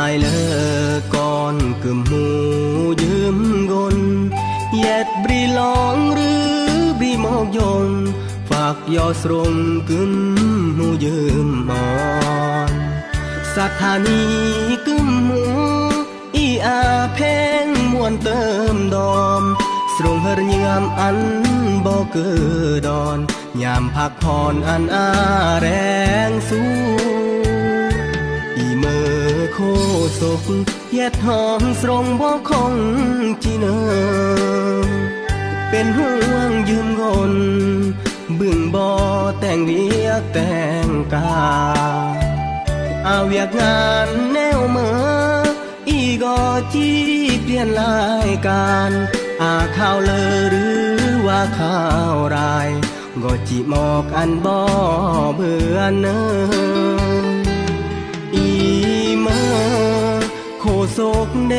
ai lơ con cừm hùยืม gôn yết bri long rứ bri mọc dồn phạc gió srong cừm hùยืม mòn sát thà ni cừm hù y a phèn muôn tơm đom srong hờ nhàm ănบ่เกือดอนยามพักผ่อนอันอาแรงสู้อีเมื่อโคศกเย็ดหอมสรงบ่คงจีเนอเป็นห่วงยืมกนบึงบ่แต่งเวียกแต่งกาเอาเวียกงานแนวเมื่ออีก็จีเปลี่ยนรายการข่าวเลอหรือว่าข่าวร้ายก็จิหมอกอันบ่เบื่อเนออีเมื่อโคศกเด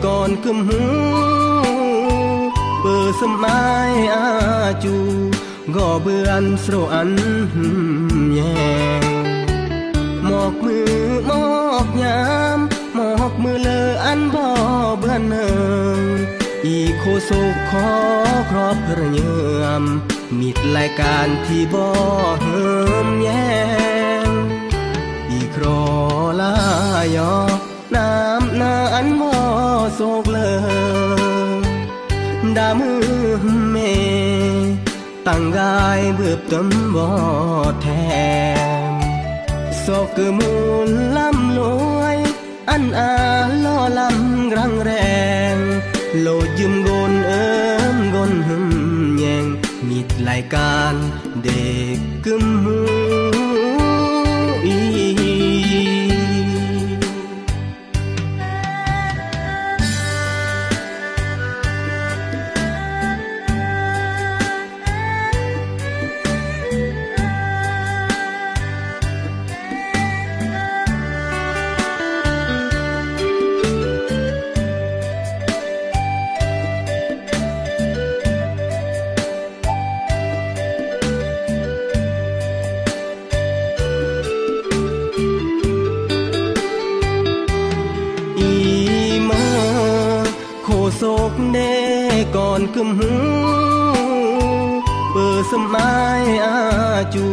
ก่อนกึมหูเปิดสมัยอาจูก็เบื่อนสระอันแยงหมอกมือหมอกยามหมอกมือเลออันบ่เบื่อเนออีโคศกขอครอบพระเยือมมิดรายการที่บ่เหิมแยงอีครอลายอน้ำนาอันบ่โศกเลยดามือเมตั้งกายเบือบตำบ่แทมโศกคือมูลลำรวยอันล่อลำรังแรงโลดยืมกนกนหึมแยงมิดรายการเด็กกึมหูอีโศกเดก่อนกึมหูเปิดสมัยอาจู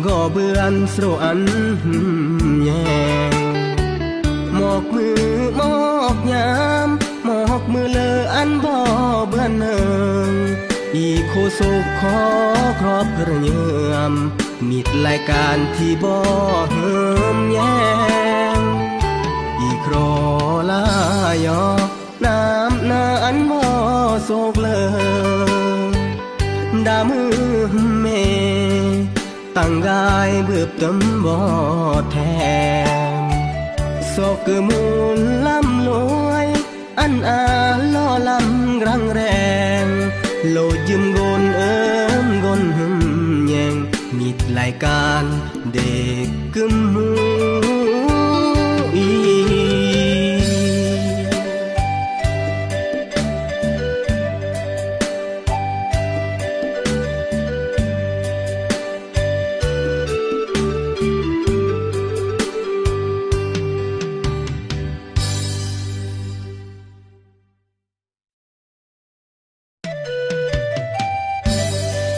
ก็เบื่อนสระอันแยงหมอกมือหมอกยามหมอกมือเลออันบ่เบื่อเนิงอีโคศกขอครอบพระเยือมมิดรายการที่บ่เหิมแยงอีครอลายอน้ำนาอันบ่โศกเลยดามือเมตั้งกายเบือบตำบ่แทมโศกคือมูลลำรวยอันล่อลำรังแรงโลดยืมกนกนหึมแยงมิดรายการเด็กกึมหู